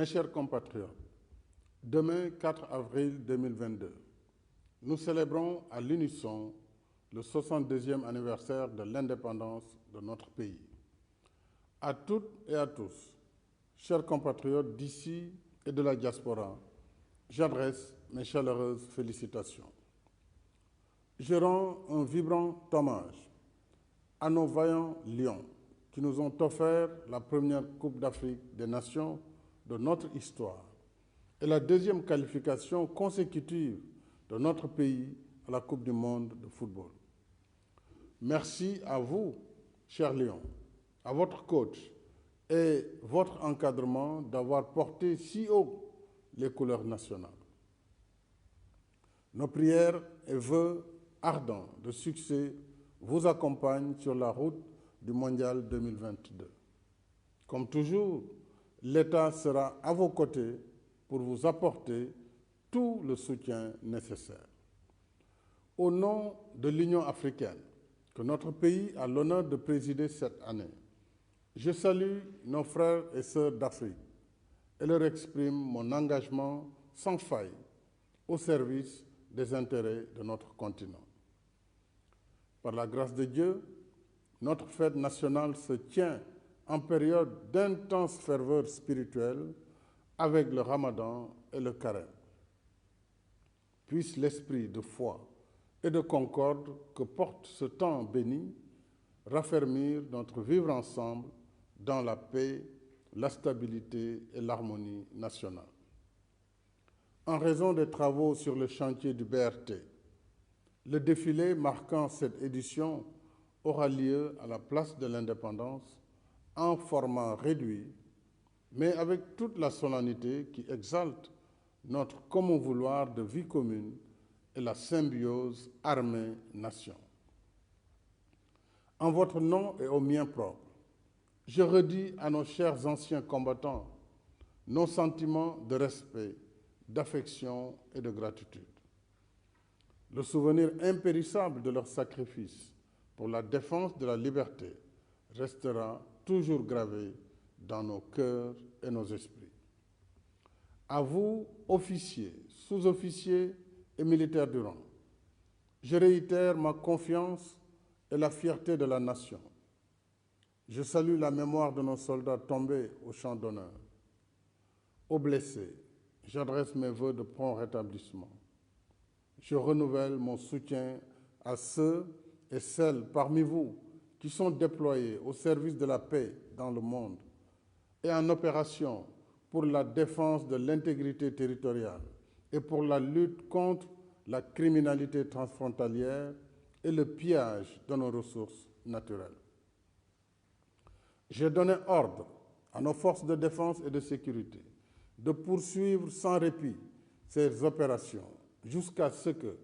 Mes chers compatriotes, demain 4 avril 2022, nous célébrons à l'unisson le 62e anniversaire de l'indépendance de notre pays. À toutes et à tous, chers compatriotes d'ici et de la diaspora, j'adresse mes chaleureuses félicitations. Je rends un vibrant hommage à nos vaillants lions qui nous ont offert la première Coupe d'Afrique des Nations de notre histoire et la deuxième qualification consécutive de notre pays à la Coupe du monde de football. Merci à vous, chers lions, à votre coach et votre encadrement d'avoir porté si haut les couleurs nationales. Nos prières et vœux ardents de succès vous accompagnent sur la route du Mondial 2022. Comme toujours, l'État sera à vos côtés pour vous apporter tout le soutien nécessaire. Au nom de l'Union africaine, que notre pays a l'honneur de présider cette année, je salue nos frères et sœurs d'Afrique et leur exprime mon engagement sans faille au service des intérêts de notre continent. Par la grâce de Dieu, notre fête nationale se tient en période d'intense ferveur spirituelle avec le Ramadan et le Carême. Puisse l'esprit de foi et de concorde que porte ce temps béni raffermir notre vivre ensemble dans la paix, la stabilité et l'harmonie nationale. En raison des travaux sur le chantier du BRT, le défilé marquant cette édition aura lieu à la place de l'Indépendance en format réduit, mais avec toute la solennité qui exalte notre commun vouloir de vie commune et la symbiose armée-nation. En votre nom et au mien propre, je redis à nos chers anciens combattants nos sentiments de respect, d'affection et de gratitude. Le souvenir impérissable de leur sacrifice pour la défense de la liberté restera toujours gravé dans nos cœurs et nos esprits. À vous, officiers, sous-officiers et militaires du rang, je réitère ma confiance et la fierté de la nation. Je salue la mémoire de nos soldats tombés au champ d'honneur. Aux blessés, j'adresse mes vœux de prompt rétablissement. Je renouvelle mon soutien à ceux et celles parmi vous qui sont déployés au service de la paix dans le monde et en opération pour la défense de l'intégrité territoriale et pour la lutte contre la criminalité transfrontalière et le pillage de nos ressources naturelles. J'ai donné ordre à nos forces de défense et de sécurité de poursuivre sans répit ces opérations jusqu'à ce que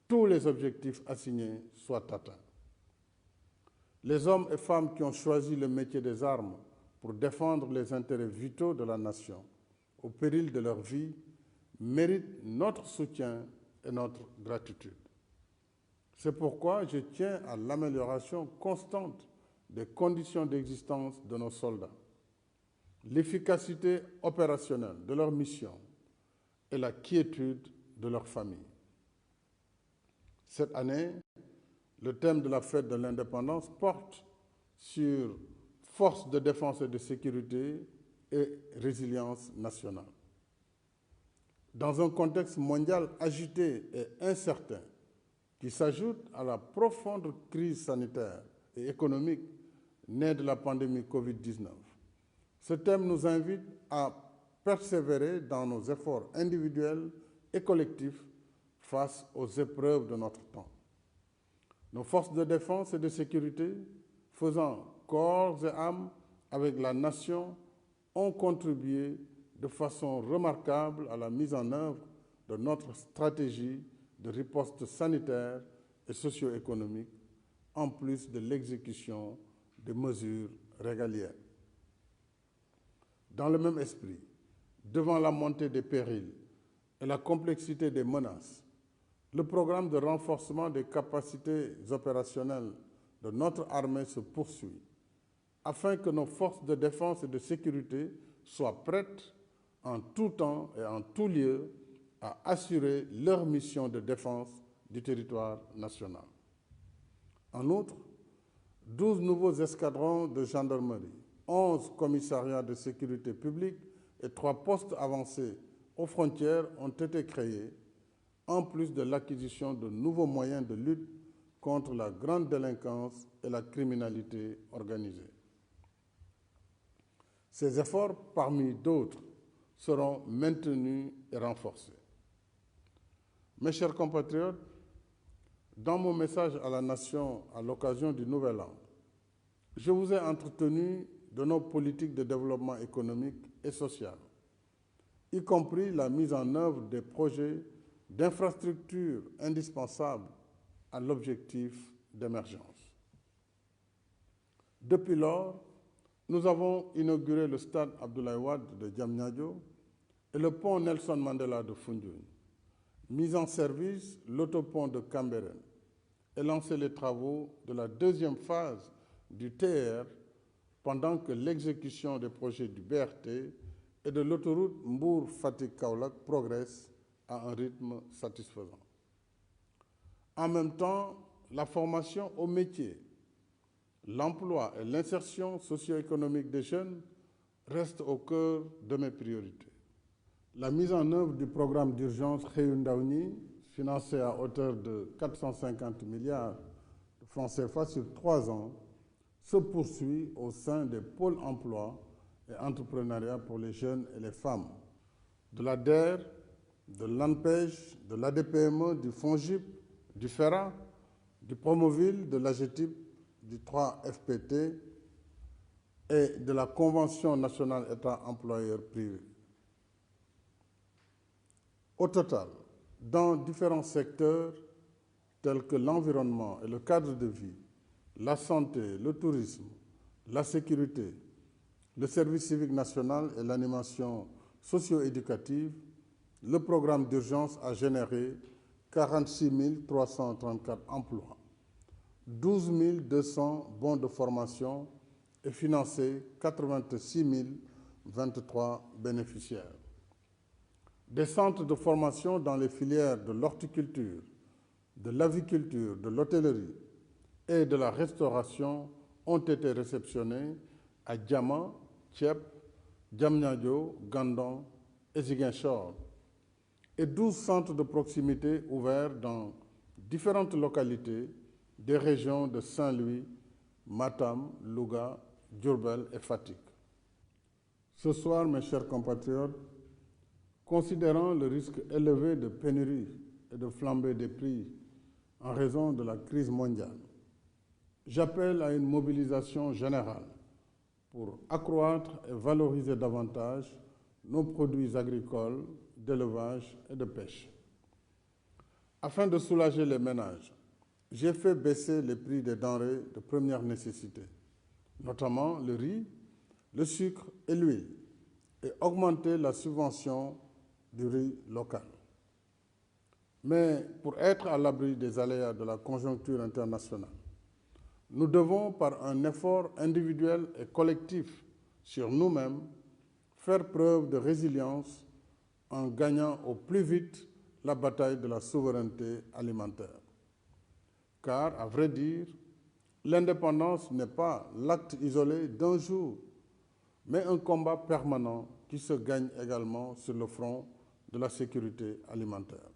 tous les objectifs assignés soient atteints. Les hommes et femmes qui ont choisi le métier des armes pour défendre les intérêts vitaux de la nation, au péril de leur vie, méritent notre soutien et notre gratitude. C'est pourquoi je tiens à l'amélioration constante des conditions d'existence de nos soldats, l'efficacité opérationnelle de leur mission et la quiétude de leur famille. Cette année, le thème de la fête de l'indépendance porte sur force de défense et de sécurité et résilience nationale. Dans un contexte mondial agité et incertain qui s'ajoute à la profonde crise sanitaire et économique née de la pandémie Covid-19, ce thème nous invite à persévérer dans nos efforts individuels et collectifs face aux épreuves de notre temps. Nos forces de défense et de sécurité, faisant corps et âme avec la nation, ont contribué de façon remarquable à la mise en œuvre de notre stratégie de riposte sanitaire et socio-économique, en plus de l'exécution des mesures régaliennes. Dans le même esprit, devant la montée des périls et la complexité des menaces, le programme de renforcement des capacités opérationnelles de notre armée se poursuit, afin que nos forces de défense et de sécurité soient prêtes en tout temps et en tout lieu à assurer leur mission de défense du territoire national. En outre, 12 nouveaux escadrons de gendarmerie, 11 commissariats de sécurité publique et 3 postes avancés aux frontières ont été créés, en plus de l'acquisition de nouveaux moyens de lutte contre la grande délinquance et la criminalité organisée. Ces efforts, parmi d'autres, seront maintenus et renforcés. Mes chers compatriotes, dans mon message à la Nation à l'occasion du Nouvel An, je vous ai entretenu de nos politiques de développement économique et social, y compris la mise en œuvre des projets d'infrastructures indispensables à l'objectif d'émergence. Depuis lors, nous avons inauguré le stade Abdoulaye Wade de Diamniadio et le pont Nelson Mandela de Foundiougne, mis en service l'autopont de Cambérène et lancé les travaux de la deuxième phase du TER pendant que l'exécution des projets du BRT et de l'autoroute Mbour-Fatick-Kaolack progresse à un rythme satisfaisant. En même temps, la formation au métier, l'emploi et l'insertion socio-économique des jeunes restent au cœur de mes priorités. La mise en œuvre du programme d'urgence Xëyu Ndaw ñi, financé à hauteur de 450 milliards de francs CFA sur 3 ans, se poursuit au sein des pôles emploi et entrepreneuriat pour les jeunes et les femmes. De l'ADER, de l'ANPEJ, de l'ADPME, du FONGIP, du FERA, du Promoville, de l'AGETIP, du 3FPT et de la Convention nationale État employeur privé. Au total, dans différents secteurs tels que l'environnement et le cadre de vie, la santé, le tourisme, la sécurité, le service civique national et l'animation socio-éducative, le programme d'urgence a généré 46 334 emplois, 12 200 bons de formation et financé 86 023 bénéficiaires. Des centres de formation dans les filières de l'horticulture, de l'aviculture, de l'hôtellerie et de la restauration ont été réceptionnés à Diama, Thiep, Diamniadio, Gandon et Ziguinchor, et 12 centres de proximité ouverts dans différentes localités des régions de Saint-Louis, Matam, Louga, Diourbel et Fatick. Ce soir, mes chers compatriotes, considérant le risque élevé de pénurie et de flambée des prix en raison de la crise mondiale, j'appelle à une mobilisation générale pour accroître et valoriser davantage nos produits agricoles, d'élevage et de pêche. Afin de soulager les ménages, j'ai fait baisser les prix des denrées de première nécessité, notamment le riz, le sucre et l'huile, et augmenter la subvention du riz local. Mais pour être à l'abri des aléas de la conjoncture internationale, nous devons, par un effort individuel et collectif sur nous-mêmes, faire preuve de résilience en gagnant au plus vite la bataille de la souveraineté alimentaire. Car, à vrai dire, l'indépendance n'est pas l'acte isolé d'un jour, mais un combat permanent qui se gagne également sur le front de la sécurité alimentaire.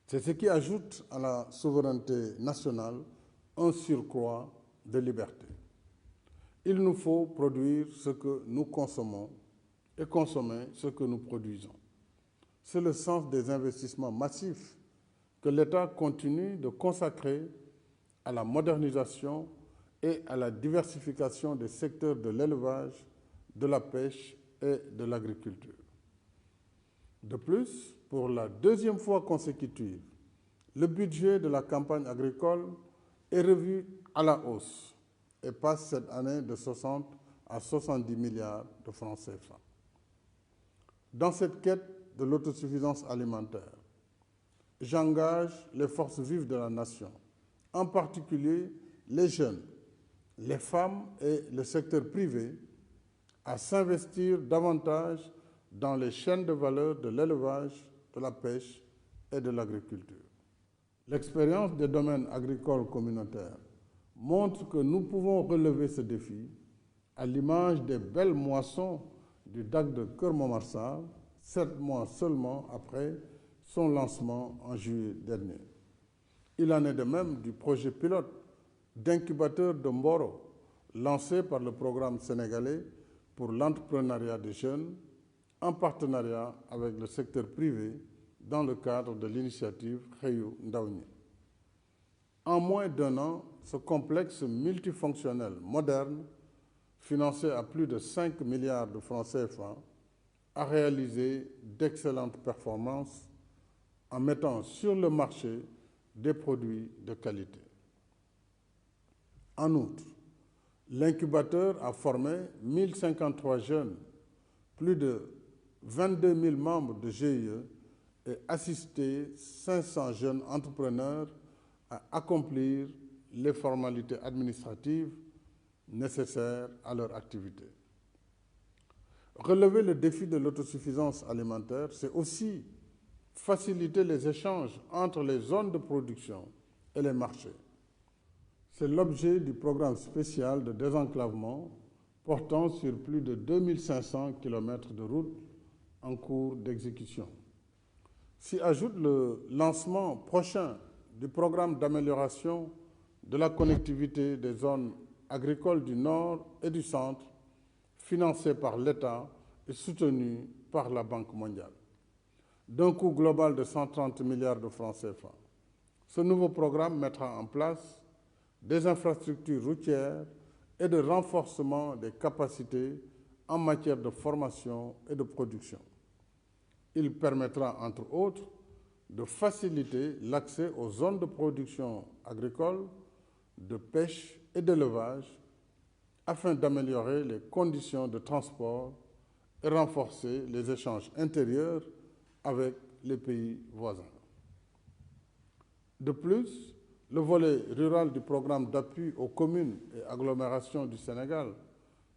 C'est ce qui ajoute à la souveraineté nationale un surcroît de liberté. Il nous faut produire ce que nous consommons et consommer ce que nous produisons. C'est le sens des investissements massifs que l'État continue de consacrer à la modernisation et à la diversification des secteurs de l'élevage, de la pêche et de l'agriculture. De plus, pour la deuxième fois consécutive, le budget de la campagne agricole est revu à la hausse et passe cette année de 60 à 70 milliards de francs CFA. Dans cette quête de l'autosuffisance alimentaire, j'engage les forces vives de la nation, en particulier les jeunes, les femmes et le secteur privé, à s'investir davantage dans les chaînes de valeur de l'élevage, de la pêche et de l'agriculture. L'expérience des domaines agricoles communautaires montre que nous pouvons relever ce défi à l'image des belles moissons du DAC de Keur Momar Sarr, 7 mois seulement après son lancement en juillet dernier. Il en est de même du projet pilote d'incubateur de Mboro, lancé par le programme sénégalais pour l'entrepreneuriat des jeunes, en partenariat avec le secteur privé dans le cadre de l'initiative Xëyu Ndaw ñi. En moins d'1 an, ce complexe multifonctionnel moderne, financé à plus de 5 milliards de francs CFA, a réalisé d'excellentes performances en mettant sur le marché des produits de qualité. En outre, l'incubateur a formé 1053 jeunes, plus de 22 000 membres de GIE et assisté 500 jeunes entrepreneurs à accomplir les formalités administratives nécessaires à leur activité. Relever le défi de l'autosuffisance alimentaire, c'est aussi faciliter les échanges entre les zones de production et les marchés. C'est l'objet du programme spécial de désenclavement portant sur plus de 2500 km de routes en cours d'exécution. S'y ajoute le lancement prochain du programme d'amélioration de la connectivité des zones agricoles du Nord et du Centre, financé par l'État et soutenu par la Banque mondiale, d'un coût global de 130 milliards de francs CFA. Ce nouveau programme mettra en place des infrastructures routières et de renforcement des capacités en matière de formation et de production. Il permettra, entre autres, de faciliter l'accès aux zones de production agricole, de pêche et d'élevage, afin d'améliorer les conditions de transport et renforcer les échanges intérieurs avec les pays voisins. De plus, le volet rural du programme d'appui aux communes et agglomérations du Sénégal,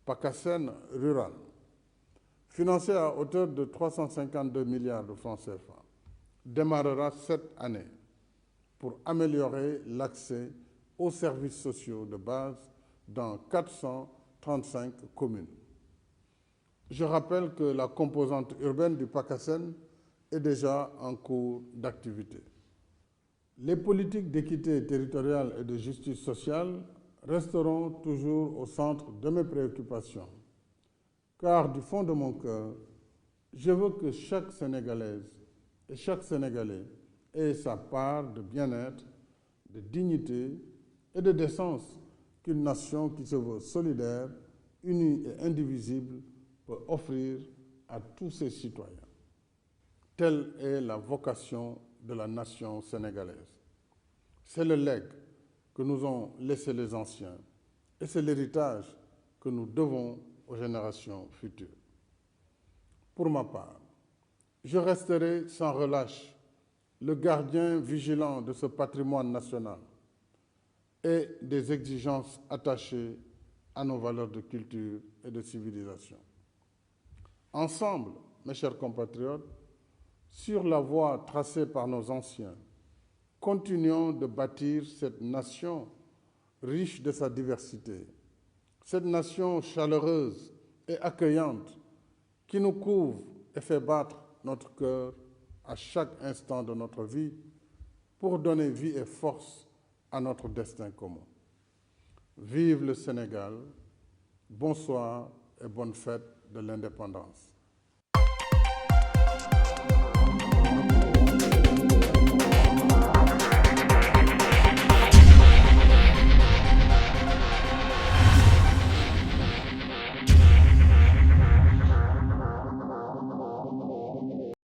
PACASEN Rural, financé à hauteur de 352 milliards de francs CFA, démarrera cette année pour améliorer l'accès aux services sociaux de base dans 435 communes. Je rappelle que la composante urbaine du PACASEN est déjà en cours d'activité. Les politiques d'équité territoriale et de justice sociale resteront toujours au centre de mes préoccupations, car du fond de mon cœur, je veux que chaque Sénégalaise et chaque Sénégalais ait sa part de bien-être, de dignité et de décence qu'une nation qui se veut solidaire, unie et indivisible peut offrir à tous ses citoyens. Telle est la vocation de la nation sénégalaise. C'est le legs que nous ont laissé les anciens et c'est l'héritage que nous devons aux générations futures. Pour ma part, je resterai sans relâche le gardien vigilant de ce patrimoine national et des exigences attachées à nos valeurs de culture et de civilisation. Ensemble, mes chers compatriotes, sur la voie tracée par nos anciens, continuons de bâtir cette nation riche de sa diversité, cette nation chaleureuse et accueillante qui nous couvre et fait battre notre cœur à chaque instant de notre vie pour donner vie et force à notre destin commun. Vive le Sénégal, bonsoir et bonne fête de l'indépendance.